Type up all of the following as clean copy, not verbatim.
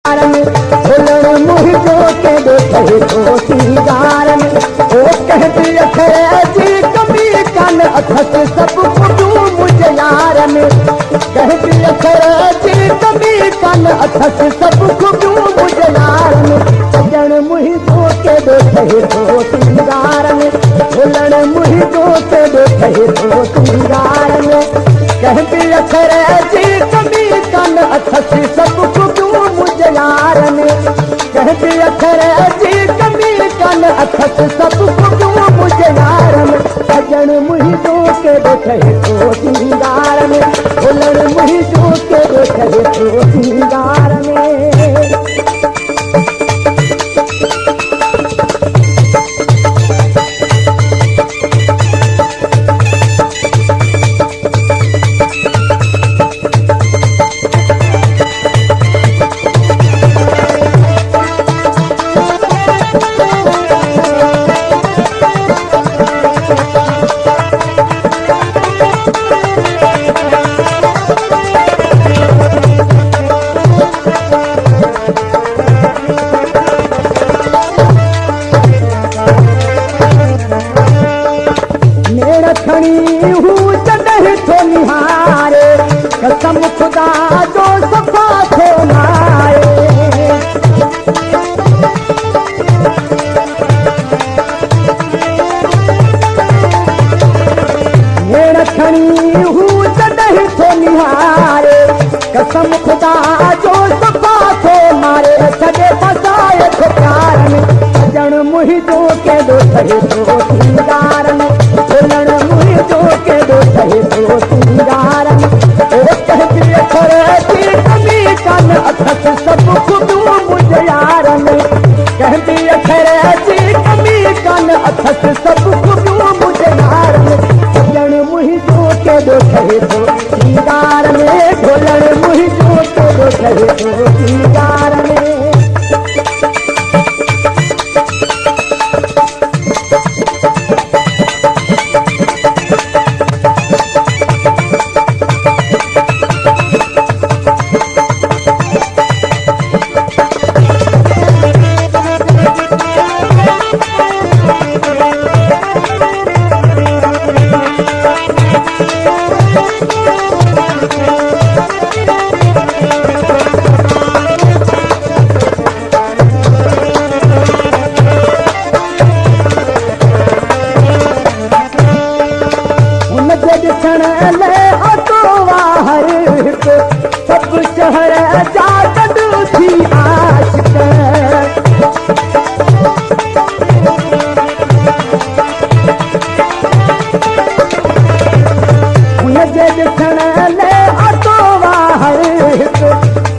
भुलण मुहिंजो केॾो ठहे थो सिंगार में ओ कहती अखर जी कमी कान अथसि सभु ख़ुदियूं मुंहिंजे यार में कहती अखर जी कमी कान अथसि सभु ख़ुदियूं मुंहिंजे यार में सजण मुहिंजो केॾो ठहे थो सिंगार में भुलण मुहिंजो केॾो ठहे थो सिंगार में कहती अखर जी कमी कान अथसि सभु ख़ुदियूं मुंहिंजे यार में कहती अखर जी कमी कान अथसि सभु ख़ुदियूं मुंहिंजे यार में सजण मुहिंजो केॾो ठहे थो सिंगार में भुलण मुहिंजो केॾो ठहे थो सिंगार में कसम खुदा जो सफ़ा थो नाए भेण खणी हू जॾहिं थो निहारे कसम खुदा जो सफ़ा थो मारे छॾे फसाए थो प्यार में सजण मुहिंजो केॾो ठहे थो सिंगार में भुलण मुहिंजो केॾो ठहे थो सिंगार में कहती अखर जी कमी कान अथसि सभु ख़ुदियूं मुंहिंजे यार में कहती अखर जी कमी कान अथसि सभु ख़ुदियूं मुंहिंजे यार में सजण मुहिंजो केॾो ठहे थो सिंगार में भुलण मुहिंजो केॾो ठहे थो सिंगार में सभु शहर जा गॾु थी आशिक हुनजे ॾिसण लाइ ऑटो वाहर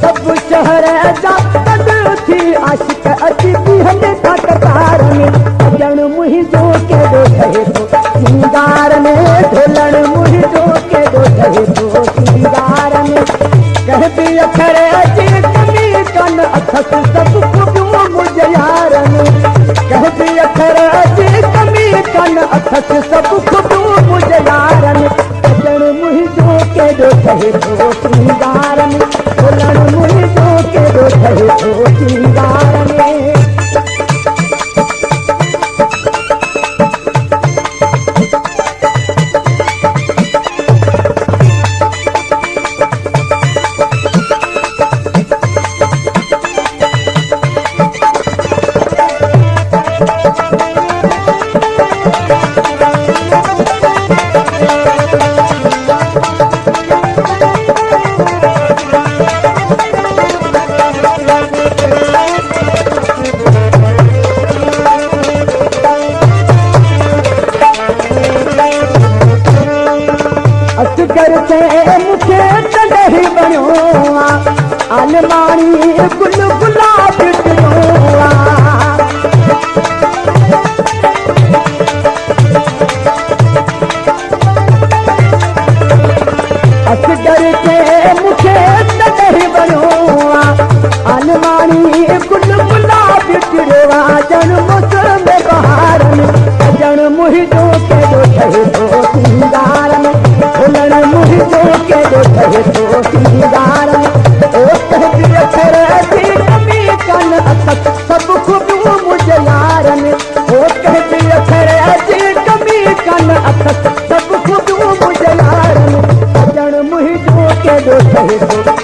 सभु शहर जा गॾु थी आशिक अची बीहनि था कतार में सजण मुहिंजो केॾो ठहे थो सिंगार में भुलण मुहिंजो केॾो ठहे थो सिंगार में कहती अखर जी कमी कान अथसि सभु ख़ुदियूं मुंहिंजे यार में कहती अखर जी कमी कान अथसि सभु ख़ुदियूं मुंहिंजे यार में सजण मुहिंजो केॾो ठहे थो सिंगार में भुलण मुहिंजो केॾो ठहे थो सिंगार में मूंखे तॾहिं वणियो आलमाणी गुल गुलाब टियो असगर खे मूंखे तॾहिं वणियो आलमाणी गुल गुलाब टियो ॼण मौसम बहार में ॼण मुहिंजो केॾो ठहे थो सिंगार में भुलण मुहिंजो केॾो ठहे थो सिंगार में ओ कहती अखर जी केॾो सहे थो